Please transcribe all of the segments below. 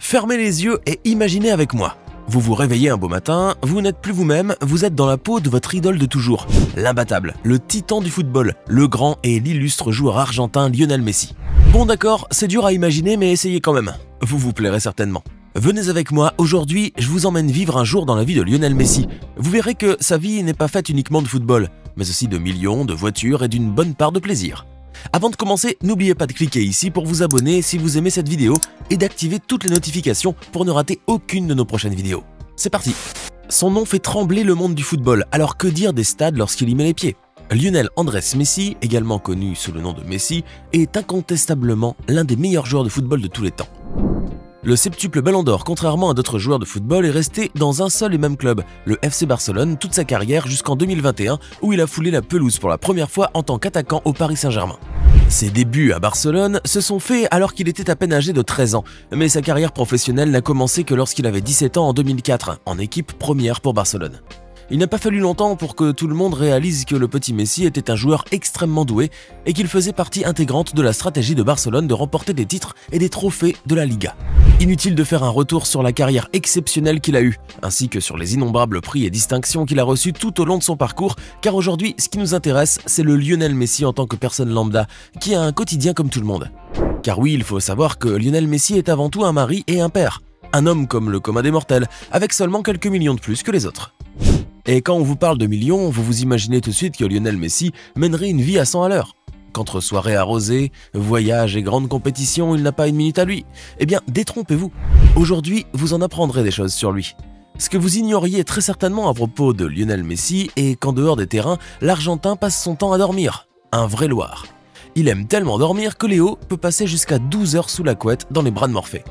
Fermez les yeux et imaginez avec moi. Vous vous réveillez un beau matin, vous n'êtes plus vous-même, vous êtes dans la peau de votre idole de toujours, l'imbattable, le titan du football, le grand et l'illustre joueur argentin Lionel Messi. Bon d'accord, c'est dur à imaginer mais essayez quand même, vous vous plairez certainement. Venez avec moi, aujourd'hui je vous emmène vivre un jour dans la vie de Lionel Messi. Vous verrez que sa vie n'est pas faite uniquement de football, mais aussi de millions, de voitures et d'une bonne part de plaisir. Avant de commencer, n'oubliez pas de cliquer ici pour vous abonner si vous aimez cette vidéo et d'activer toutes les notifications pour ne rater aucune de nos prochaines vidéos. C'est parti! Son nom fait trembler le monde du football, alors que dire des stades lorsqu'il y met les pieds? Lionel Andrés Messi, également connu sous le nom de Messi, est incontestablement l'un des meilleurs joueurs de football de tous les temps. Le septuple Ballon d'Or, contrairement à d'autres joueurs de football, est resté dans un seul et même club, le FC Barcelone, toute sa carrière jusqu'en 2021, où il a foulé la pelouse pour la première fois en tant qu'attaquant au Paris Saint-Germain. Ses débuts à Barcelone se sont faits alors qu'il était à peine âgé de 13 ans, mais sa carrière professionnelle n'a commencé que lorsqu'il avait 17 ans en 2004, en équipe première pour Barcelone. Il n'a pas fallu longtemps pour que tout le monde réalise que le petit Messi était un joueur extrêmement doué et qu'il faisait partie intégrante de la stratégie de Barcelone de remporter des titres et des trophées de la Liga. Inutile de faire un retour sur la carrière exceptionnelle qu'il a eue, ainsi que sur les innombrables prix et distinctions qu'il a reçus tout au long de son parcours, car aujourd'hui, ce qui nous intéresse, c'est le Lionel Messi en tant que personne lambda, qui a un quotidien comme tout le monde. Car oui, il faut savoir que Lionel Messi est avant tout un mari et un père, un homme comme le commun des mortels, avec seulement quelques millions de plus que les autres. Et quand on vous parle de millions, vous vous imaginez tout de suite que Lionel Messi mènerait une vie à 100 à l'heure. Qu'entre soirées arrosées, voyages et grandes compétitions, il n'a pas une minute à lui. Eh bien, détrompez-vous. Aujourd'hui, vous en apprendrez des choses sur lui. Ce que vous ignoriez très certainement à propos de Lionel Messi est qu'en dehors des terrains, l'Argentin passe son temps à dormir. Un vrai loir. Il aime tellement dormir que Léo peut passer jusqu'à 12 heures sous la couette dans les bras de Morphée.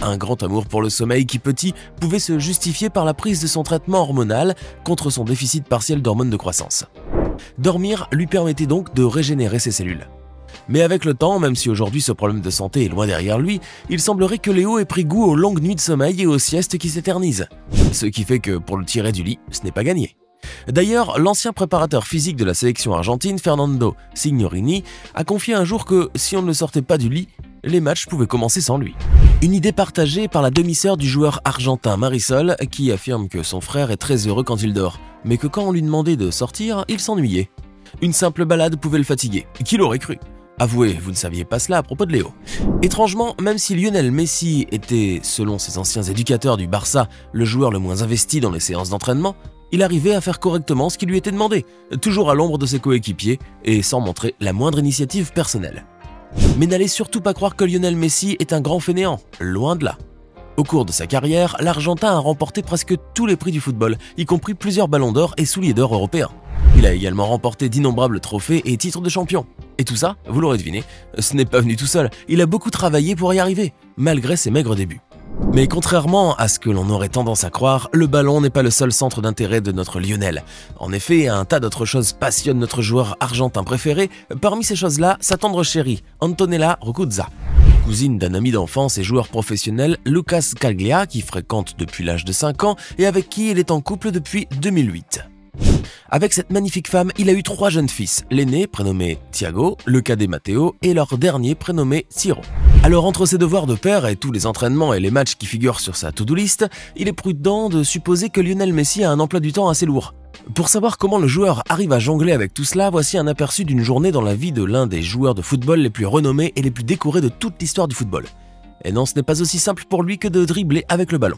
Un grand amour pour le sommeil qui, petit, pouvait se justifier par la prise de son traitement hormonal contre son déficit partiel d'hormones de croissance. Dormir lui permettait donc de régénérer ses cellules. Mais avec le temps, même si aujourd'hui ce problème de santé est loin derrière lui, il semblerait que Léo ait pris goût aux longues nuits de sommeil et aux siestes qui s'éternisent. Ce qui fait que pour le tirer du lit, ce n'est pas gagné. D'ailleurs, l'ancien préparateur physique de la sélection argentine, Fernando Signorini, a confié un jour que si on ne le sortait pas du lit, les matchs pouvaient commencer sans lui. Une idée partagée par la demi-sœur du joueur argentin Marisol, qui affirme que son frère est très heureux quand il dort, mais que quand on lui demandait de sortir, il s'ennuyait. Une simple balade pouvait le fatiguer. Qui l'aurait cru? Avouez, vous ne saviez pas cela à propos de Léo. Étrangement, même si Lionel Messi était, selon ses anciens éducateurs du Barça, le joueur le moins investi dans les séances d'entraînement, il arrivait à faire correctement ce qui lui était demandé, toujours à l'ombre de ses coéquipiers et sans montrer la moindre initiative personnelle. Mais n'allez surtout pas croire que Lionel Messi est un grand fainéant, loin de là. Au cours de sa carrière, l'Argentin a remporté presque tous les prix du football, y compris plusieurs ballons d'or et souliers d'or européens. Il a également remporté d'innombrables trophées et titres de champion. Et tout ça, vous l'aurez deviné, ce n'est pas venu tout seul, il a beaucoup travaillé pour y arriver, malgré ses maigres débuts. Mais contrairement à ce que l'on aurait tendance à croire, le ballon n'est pas le seul centre d'intérêt de notre Lionel. En effet, un tas d'autres choses passionnent notre joueur argentin préféré. Parmi ces choses-là, sa tendre chérie, Antonella Rocuzza, cousine d'un ami d'enfance et joueur professionnel, Lucas Caglia, qui fréquente depuis l'âge de 5 ans et avec qui il est en couple depuis 2008. Avec cette magnifique femme, il a eu 3 jeunes fils, l'aîné prénommé Thiago, le cadet Matteo et leur dernier prénommé Ciro. Alors entre ses devoirs de père et tous les entraînements et les matchs qui figurent sur sa to-do list, il est prudent de supposer que Lionel Messi a un emploi du temps assez lourd. Pour savoir comment le joueur arrive à jongler avec tout cela, voici un aperçu d'une journée dans la vie de l'un des joueurs de football les plus renommés et les plus décorés de toute l'histoire du football. Et non, ce n'est pas aussi simple pour lui que de dribbler avec le ballon.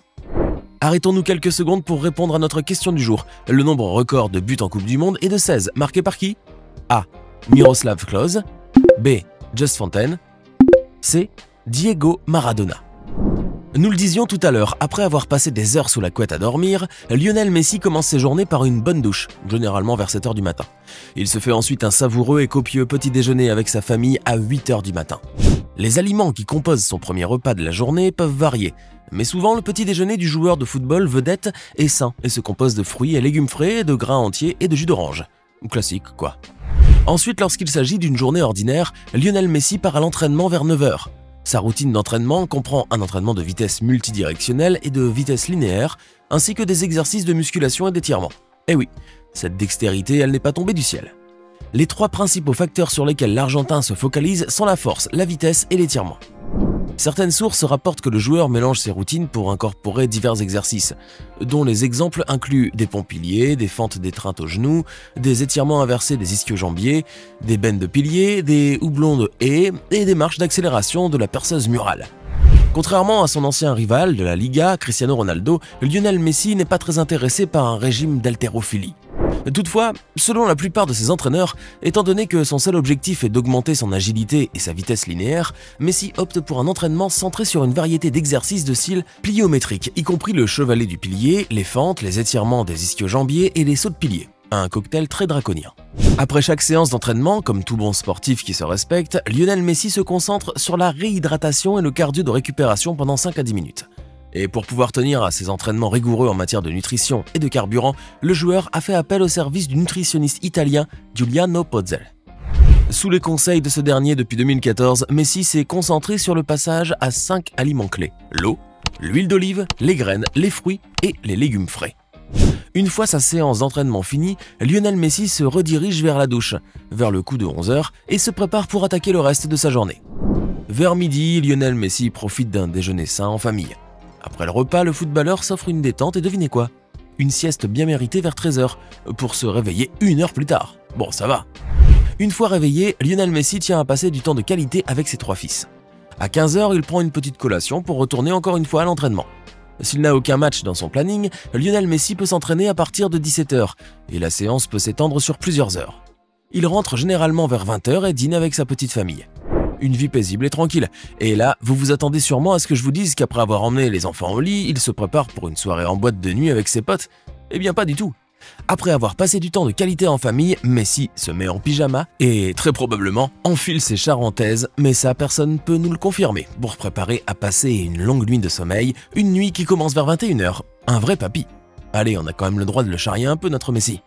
Arrêtons-nous quelques secondes pour répondre à notre question du jour. Le nombre record de buts en Coupe du Monde est de 16, marqué par qui? A. Miroslav Klose. B. Just Fontaine. C. Diego Maradona. Nous le disions tout à l'heure, après avoir passé des heures sous la couette à dormir, Lionel Messi commence ses journées par une bonne douche, généralement vers 7 h du matin. Il se fait ensuite un savoureux et copieux petit déjeuner avec sa famille à 8 h du matin. Les aliments qui composent son premier repas de la journée peuvent varier, mais souvent le petit déjeuner du joueur de football vedette est sain et se compose de fruits et légumes frais, de grains entiers et de jus d'orange. Classique quoi. Ensuite, lorsqu'il s'agit d'une journée ordinaire, Lionel Messi part à l'entraînement vers 9 h. Sa routine d'entraînement comprend un entraînement de vitesse multidirectionnelle et de vitesse linéaire, ainsi que des exercices de musculation et d'étirement. Et oui, cette dextérité, elle n'est pas tombée du ciel. Les 3 principaux facteurs sur lesquels l'Argentin se focalise sont la force, la vitesse et l'étirement. Certaines sources rapportent que le joueur mélange ses routines pour incorporer divers exercices, dont les exemples incluent des ponts piliers, des fentes d'étreinte aux genoux, des étirements inversés des ischio-jambiers, des bennes de piliers, des houblons de haies et des marches d'accélération de la perceuse murale. Contrairement à son ancien rival de la Liga, Cristiano Ronaldo, Lionel Messi n'est pas très intéressé par un régime d'haltérophilie. Toutefois, selon la plupart de ses entraîneurs, étant donné que son seul objectif est d'augmenter son agilité et sa vitesse linéaire, Messi opte pour un entraînement centré sur une variété d'exercices de style pliométrique, y compris le chevalet du pilier, les fentes, les étirements des ischio-jambiers et les sauts de pilier. Un cocktail très draconien. Après chaque séance d'entraînement, comme tout bon sportif qui se respecte, Lionel Messi se concentre sur la réhydratation et le cardio de récupération pendant 5 à 10 minutes. Et pour pouvoir tenir à ses entraînements rigoureux en matière de nutrition et de carburant, le joueur a fait appel au service du nutritionniste italien Giuliano Pozzel. Sous les conseils de ce dernier depuis 2014, Messi s'est concentré sur le passage à 5 aliments clés: l'eau, l'huile d'olive, les graines, les fruits et les légumes frais. Une fois sa séance d'entraînement finie, Lionel Messi se redirige vers la douche, vers le coup de 11 h, et se prépare pour attaquer le reste de sa journée. Vers midi, Lionel Messi profite d'un déjeuner sain en famille. Après le repas, le footballeur s'offre une détente et devinez quoi? Une sieste bien méritée vers 13 h, pour se réveiller 1 heure plus tard. Bon, ça va. Une fois réveillé, Lionel Messi tient à passer du temps de qualité avec ses 3 fils. À 15 h, il prend une petite collation pour retourner encore une fois à l'entraînement. S'il n'a aucun match dans son planning, Lionel Messi peut s'entraîner à partir de 17 h, et la séance peut s'étendre sur plusieurs heures. Il rentre généralement vers 20 h et dîne avec sa petite famille. Une vie paisible et tranquille. Et là, vous vous attendez sûrement à ce que je vous dise qu'après avoir emmené les enfants au lit, il se prépare pour une soirée en boîte de nuit avec ses potes. Eh bien pas du tout. Après avoir passé du temps de qualité en famille, Messi se met en pyjama et, très probablement, enfile ses charentaises, mais ça personne peut nous le confirmer, pour préparer à passer une longue nuit de sommeil, une nuit qui commence vers 21 h. Un vrai papy. Allez, on a quand même le droit de le charrier un peu, notre Messi.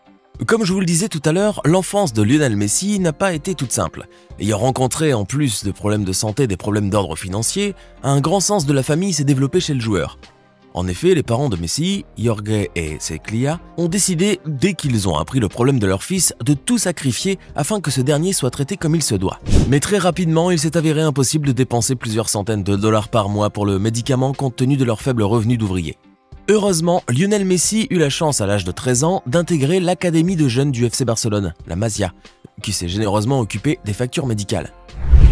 Comme je vous le disais tout à l'heure, l'enfance de Lionel Messi n'a pas été toute simple. Ayant rencontré, en plus de problèmes de santé, des problèmes d'ordre financier, un grand sens de la famille s'est développé chez le joueur. En effet, les parents de Messi, Jorge et Ceclia, ont décidé, dès qu'ils ont appris le problème de leur fils, de tout sacrifier afin que ce dernier soit traité comme il se doit. Mais très rapidement, il s'est avéré impossible de dépenser plusieurs centaines de dollars par mois pour le médicament compte tenu de leur faible revenu d'ouvrier. Heureusement, Lionel Messi eut la chance à l'âge de 13 ans d'intégrer l'académie de jeunes du FC Barcelone, la Masia, qui s'est généreusement occupée des factures médicales.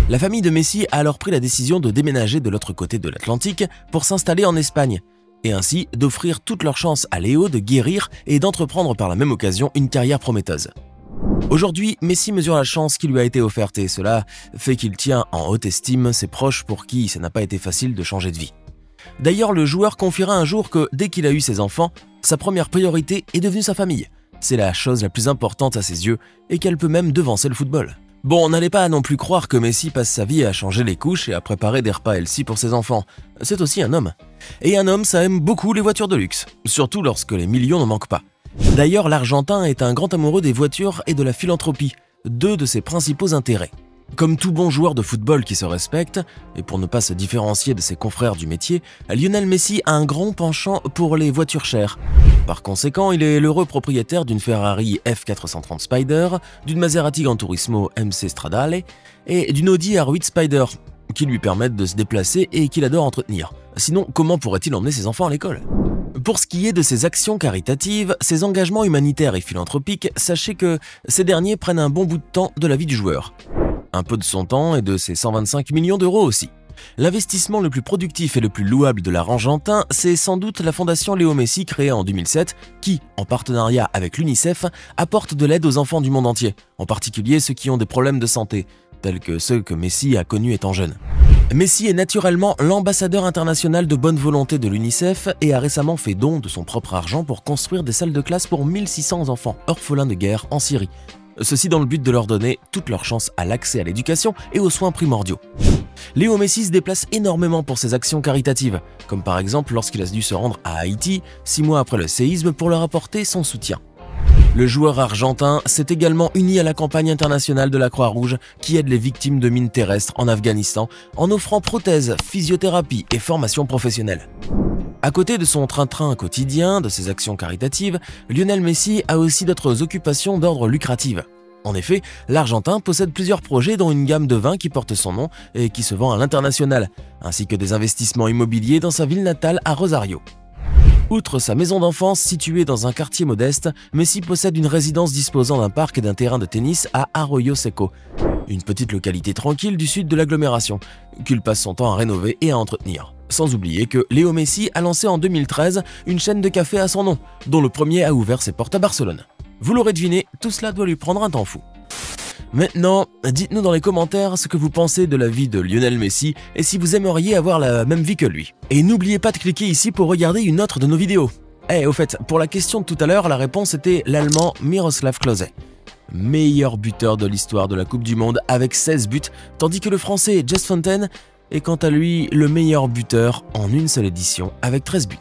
La famille de Messi a alors pris la décision de déménager de l'autre côté de l'Atlantique pour s'installer en Espagne, et ainsi d'offrir toute leur chance à Léo de guérir et d'entreprendre par la même occasion une carrière prometteuse. Aujourd'hui, Messi mesure la chance qui lui a été offerte et cela fait qu'il tient en haute estime ses proches pour qui ça n'a pas été facile de changer de vie. D'ailleurs, le joueur confiera un jour que dès qu'il a eu ses enfants, sa première priorité est devenue sa famille. C'est la chose la plus importante à ses yeux et qu'elle peut même devancer le football. Bon, on n'allait pas non plus croire que Messi passe sa vie à changer les couches et à préparer des repas healthy pour ses enfants. C'est aussi un homme. Et un homme, ça aime beaucoup les voitures de luxe, surtout lorsque les millions ne manquent pas. D'ailleurs, l'Argentin est un grand amoureux des voitures et de la philanthropie, deux de ses principaux intérêts. Comme tout bon joueur de football qui se respecte, et pour ne pas se différencier de ses confrères du métier, Lionel Messi a un grand penchant pour les voitures chères. Par conséquent, il est l'heureux propriétaire d'une Ferrari F430 Spider, d'une Maserati Gran Turismo MC Stradale et d'une Audi R8 Spider, qui lui permettent de se déplacer et qu'il adore entretenir. Sinon, comment pourrait-il emmener ses enfants à l'école ? Pour ce qui est de ses actions caritatives, ses engagements humanitaires et philanthropiques, sachez que ces derniers prennent un bon bout de temps de la vie du joueur. Un peu de son temps et de ses 125 millions d'euros aussi. L'investissement le plus productif et le plus louable de l'Argentin, c'est sans doute la fondation Léo Messi créée en 2007 qui, en partenariat avec l'UNICEF, apporte de l'aide aux enfants du monde entier, en particulier ceux qui ont des problèmes de santé, tels que ceux que Messi a connus étant jeune. Messi est naturellement l'ambassadeur international de bonne volonté de l'UNICEF et a récemment fait don de son propre argent pour construire des salles de classe pour 1600 enfants orphelins de guerre en Syrie. Ceci dans le but de leur donner toute leur chance à l'accès à l'éducation et aux soins primordiaux. Léo Messi se déplace énormément pour ses actions caritatives, comme par exemple lorsqu'il a dû se rendre à Haïti 6 mois après le séisme pour leur apporter son soutien. Le joueur argentin s'est également uni à la campagne internationale de la Croix-Rouge qui aide les victimes de mines terrestres en Afghanistan en offrant prothèses, physiothérapie et formation professionnelle. À côté de son train-train quotidien, de ses actions caritatives, Lionel Messi a aussi d'autres occupations d'ordre lucratif. En effet, l'Argentin possède plusieurs projets dont une gamme de vins qui porte son nom et qui se vend à l'international, ainsi que des investissements immobiliers dans sa ville natale à Rosario. Outre sa maison d'enfance située dans un quartier modeste, Messi possède une résidence disposant d'un parc et d'un terrain de tennis à Arroyo Seco, une petite localité tranquille du sud de l'agglomération, qu'il passe son temps à rénover et à entretenir. Sans oublier que Léo Messi a lancé en 2013 une chaîne de café à son nom, dont le premier a ouvert ses portes à Barcelone. Vous l'aurez deviné, tout cela doit lui prendre un temps fou. Maintenant, dites-nous dans les commentaires ce que vous pensez de la vie de Lionel Messi et si vous aimeriez avoir la même vie que lui. Et n'oubliez pas de cliquer ici pour regarder une autre de nos vidéos. Au fait, pour la question de tout à l'heure, la réponse était l'Allemand Miroslav Klose, meilleur buteur de l'histoire de la Coupe du Monde avec 16 buts, tandis que le Français Jess Fontaine est quant à lui le meilleur buteur en une seule édition avec 13 buts.